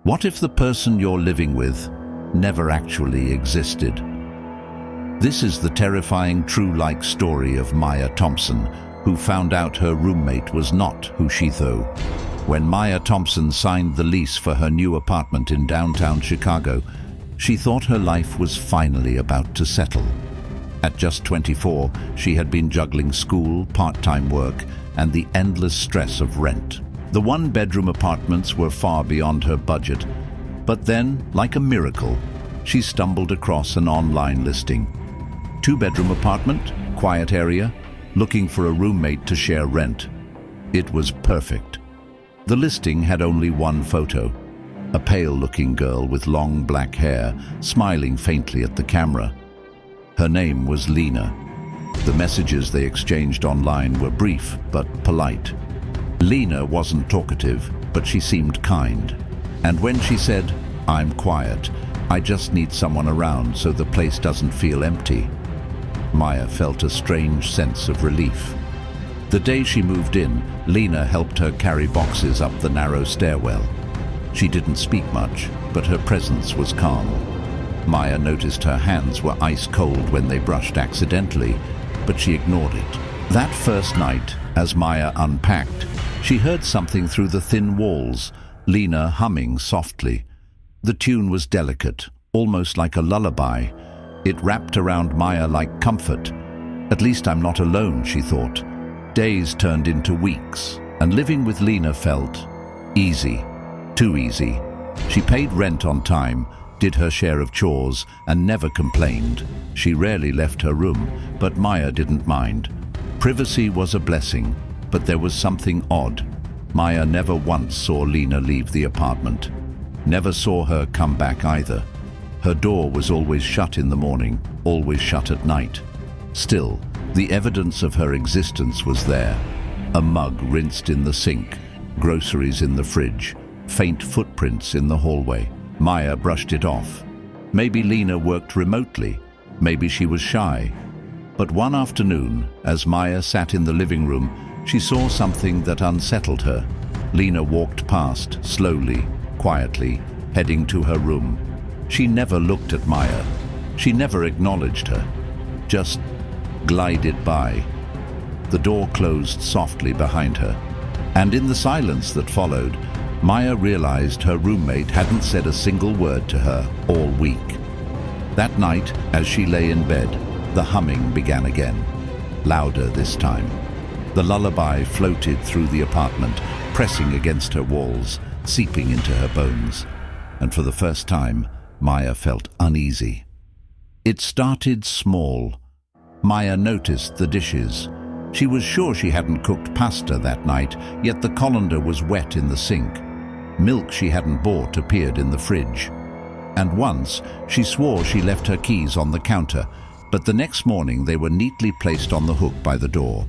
What if the person you're living with never actually existed? This is the terrifying true-like story of Maya Thompson, who found out her roommate was not who she thought. When Maya Thompson signed the lease for her new apartment in downtown Chicago, she thought her life was finally about to settle. At just 24, she had been juggling school, part-time work, and the endless stress of rent. The one-bedroom apartments were far beyond her budget, but then, like a miracle, she stumbled across an online listing. Two-bedroom apartment, quiet area, looking for a roommate to share rent. It was perfect. The listing had only one photo, a pale-looking girl with long black hair, smiling faintly at the camera. Her name was Lena. The messages they exchanged online were brief but polite. Lena wasn't talkative, but she seemed kind. And when she said, "I'm quiet, I just need someone around so the place doesn't feel empty," Maya felt a strange sense of relief. The day she moved in, Lena helped her carry boxes up the narrow stairwell. She didn't speak much, but her presence was calm. Maya noticed her hands were ice cold when they brushed accidentally, but she ignored it. That first night, as Maya unpacked, she heard something through the thin walls, Lena humming softly. The tune was delicate, almost like a lullaby. It wrapped around Maya like comfort. At least I'm not alone, she thought. Days turned into weeks, and living with Lena felt easy, too easy. She paid rent on time, did her share of chores, and never complained. She rarely left her room, but Maya didn't mind. Privacy was a blessing, but there was something odd. Maya never once saw Lena leave the apartment. Never saw her come back either. Her door was always shut in the morning, always shut at night. Still, the evidence of her existence was there. A mug rinsed in the sink, groceries in the fridge, faint footprints in the hallway. Maya brushed it off. Maybe Lena worked remotely. Maybe she was shy. But one afternoon, as Maya sat in the living room, she saw something that unsettled her. Lena walked past, slowly, quietly, heading to her room. She never looked at Maya. She never acknowledged her. Just glided by. The door closed softly behind her. And in the silence that followed, Maya realized her roommate hadn't said a single word to her all week. That night, as she lay in bed, the humming began again, louder this time. The lullaby floated through the apartment, pressing against her walls, seeping into her bones. And for the first time, Maya felt uneasy. It started small. Maya noticed the dishes. She was sure she hadn't cooked pasta that night, yet the colander was wet in the sink. Milk she hadn't bought appeared in the fridge. And once, she swore she left her keys on the counter, but the next morning they were neatly placed on the hook by the door.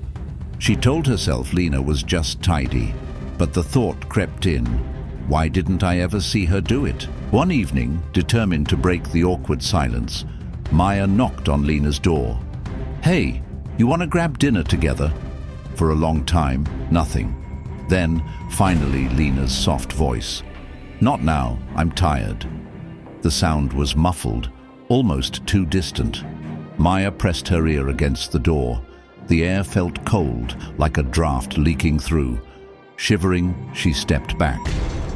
She told herself Lena was just tidy, but the thought crept in, why didn't I ever see her do it? One evening, determined to break the awkward silence, Maya knocked on Lena's door. "Hey, you want to grab dinner together?" For a long time, nothing. Then, finally, Lena's soft voice. "Not now, I'm tired." The sound was muffled, almost too distant. Maya pressed her ear against the door. The air felt cold, like a draft leaking through. Shivering, she stepped back.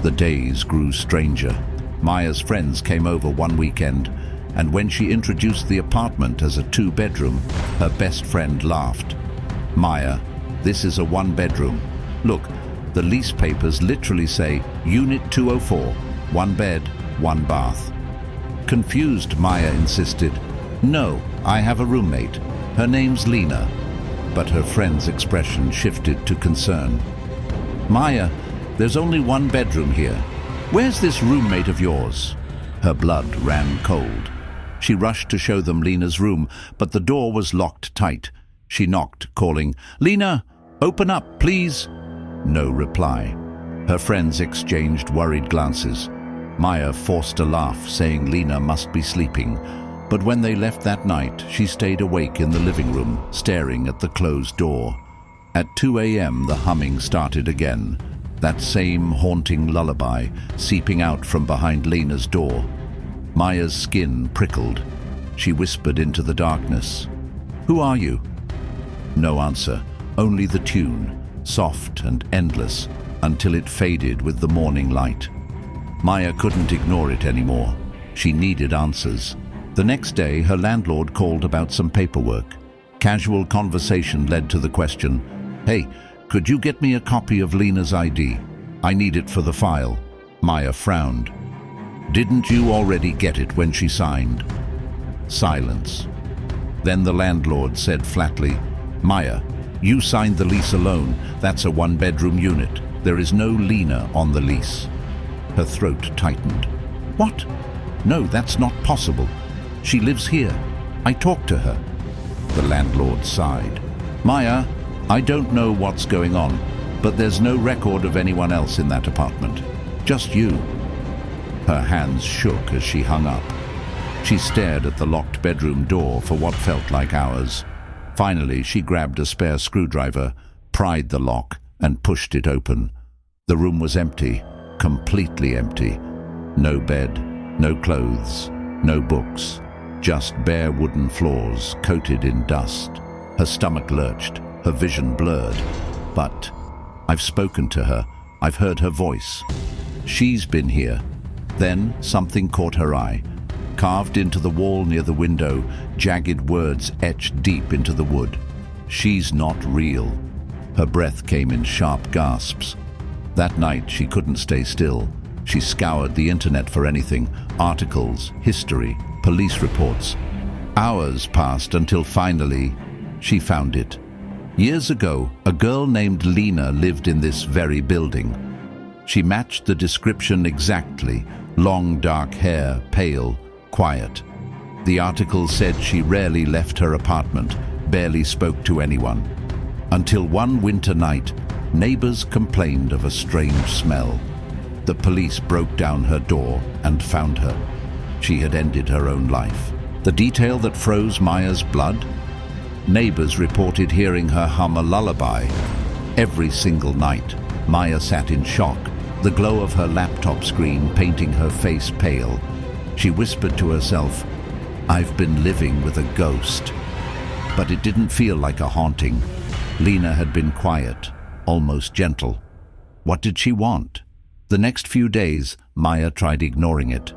The days grew stranger. Maya's friends came over one weekend, and when she introduced the apartment as a two-bedroom, her best friend laughed. "Maya, this is a one-bedroom. Look, the lease papers literally say Unit 204, one bed, one bath." Confused, Maya insisted, "No, I have a roommate. Her name's Lena." But her friend's expression shifted to concern. "Maya, there's only one bedroom here. Where's this roommate of yours?" Her blood ran cold. She rushed to show them Lena's room, but the door was locked tight. She knocked, calling, "Lena, open up, please." No reply. Her friends exchanged worried glances. Maya forced a laugh, saying Lena must be sleeping. But when they left that night, she stayed awake in the living room, staring at the closed door. At 2 a.m., the humming started again. That same haunting lullaby seeping out from behind Lena's door. Maya's skin prickled. She whispered into the darkness, "Who are you?" No answer, only the tune, soft and endless, until it faded with the morning light. Maya couldn't ignore it anymore. She needed answers. The next day, her landlord called about some paperwork. Casual conversation led to the question, "Hey, could you get me a copy of Lena's ID? I need it for the file." Maya frowned. "Didn't you already get it when she signed?" Silence. Then the landlord said flatly, "Maya, you signed the lease alone. That's a one-bedroom unit. There is no Lena on the lease." Her throat tightened. "What? No, that's not possible. She lives here. I talked to her." The landlord sighed. "Maya, I don't know what's going on, but there's no record of anyone else in that apartment. Just you." Her hands shook as she hung up. She stared at the locked bedroom door for what felt like hours. Finally, she grabbed a spare screwdriver, pried the lock, and pushed it open. The room was empty, completely empty. No bed, no clothes, no books. Just bare wooden floors coated in dust. Her stomach lurched, her vision blurred. But I've spoken to her. I've heard her voice. She's been here. Then something caught her eye. Carved into the wall near the window, jagged words etched deep into the wood. "She's not real." Her breath came in sharp gasps. That night she couldn't stay still. She scoured the internet for anything, articles, history, police reports. Hours passed until finally she found it. Years ago, a girl named Lena lived in this very building. She matched the description exactly. Long dark hair, pale, quiet. The article said she rarely left her apartment, barely spoke to anyone. Until one winter night, neighbors complained of a strange smell. The police broke down her door and found her. She had ended her own life. The detail that froze Maya's blood? Neighbors reported hearing her hum a lullaby. Every single night, Maya sat in shock, the glow of her laptop screen painting her face pale. She whispered to herself, "I've been living with a ghost." But it didn't feel like a haunting. Lena had been quiet, almost gentle. What did she want? The next few days, Maya tried ignoring it.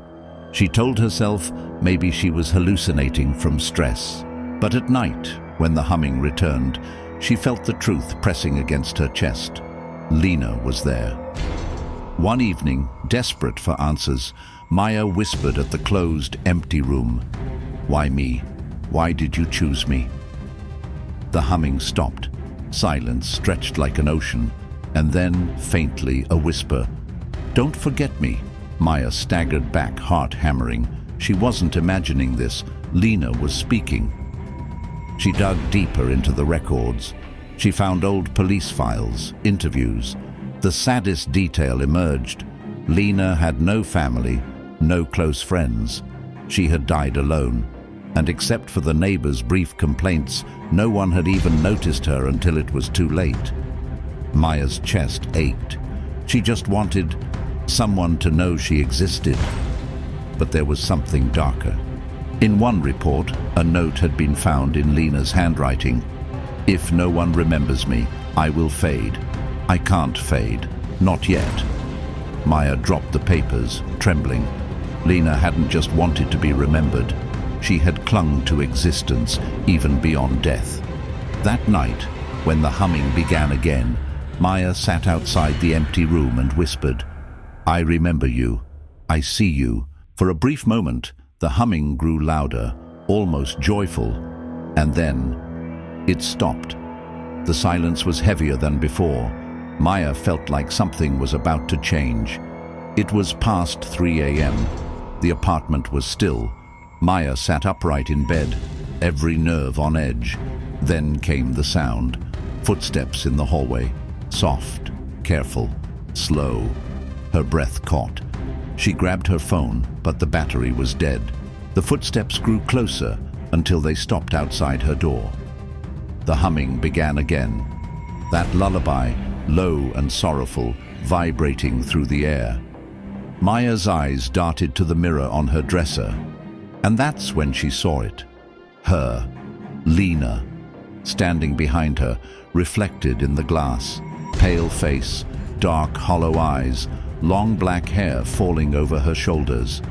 She told herself maybe she was hallucinating from stress. But at night, when the humming returned, she felt the truth pressing against her chest. Lena was there. One evening, desperate for answers, Maya whispered at the closed, empty room, "Why me? Why did you choose me?" The humming stopped. Silence stretched like an ocean, and then, faintly, a whisper. "Don't forget me." Maya staggered back, heart hammering. She wasn't imagining this. Lena was speaking. She dug deeper into the records. She found old police files, interviews. The saddest detail emerged. Lena had no family, no close friends. She had died alone. And except for the neighbors' brief complaints, no one had even noticed her until it was too late. Maya's chest ached. She just wanted someone to know she existed. But there was something darker. In one report, a note had been found in Lena's handwriting. "If no one remembers me, I will fade. I can't fade. Not yet." Maya dropped the papers, trembling. Lena hadn't just wanted to be remembered. She had clung to existence, even beyond death. That night, when the humming began again, Maya sat outside the empty room and whispered, "I remember you. I see you." For a brief moment, the humming grew louder, almost joyful, and then it stopped. The silence was heavier than before. Maya felt like something was about to change. It was past 3 a.m. The apartment was still. Maya sat upright in bed, every nerve on edge. Then came the sound. Footsteps in the hallway. Soft, careful, slow. Her breath caught. She grabbed her phone, but the battery was dead. The footsteps grew closer until they stopped outside her door. The humming began again. That lullaby, low and sorrowful, vibrating through the air. Maya's eyes darted to the mirror on her dresser, and that's when she saw it. Her, Lena, standing behind her, reflected in the glass. Pale face, dark, hollow eyes, long black hair falling over her shoulders.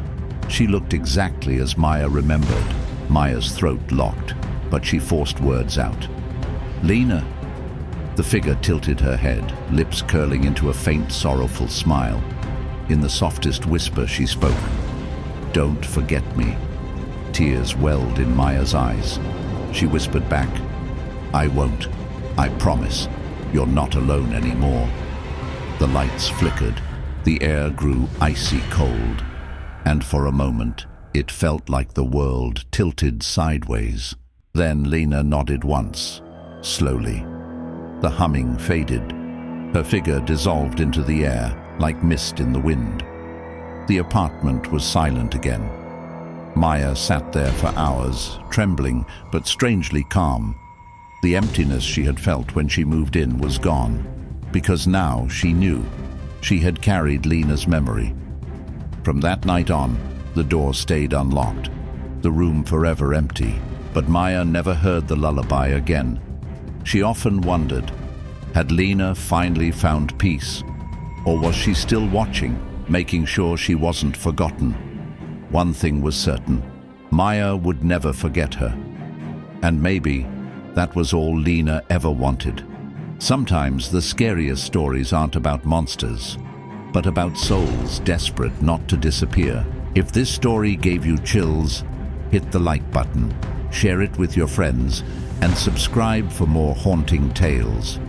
She looked exactly as Maya remembered. Maya's throat locked, but she forced words out. "Lena." The figure tilted her head, lips curling into a faint, sorrowful smile. In the softest whisper she spoke. "Don't forget me." Tears welled in Maya's eyes. She whispered back, "I won't. I promise. You're not alone anymore." The lights flickered. The air grew icy cold. And for a moment, it felt like the world tilted sideways. Then Lena nodded once, slowly. The humming faded. Her figure dissolved into the air, like mist in the wind. The apartment was silent again. Maya sat there for hours, trembling but strangely calm. The emptiness she had felt when she moved in was gone, because now she knew. She had carried Lena's memory. From that night on, the door stayed unlocked, the room forever empty. But Maya never heard the lullaby again. She often wondered, had Lena finally found peace? Or was she still watching, making sure she wasn't forgotten? One thing was certain, Maya would never forget her. And maybe that was all Lena ever wanted. Sometimes the scariest stories aren't about monsters, but about souls desperate not to disappear. If this story gave you chills, hit the like button, share it with your friends, and subscribe for more haunting tales.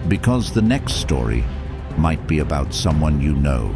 Because the next story might be about someone you know.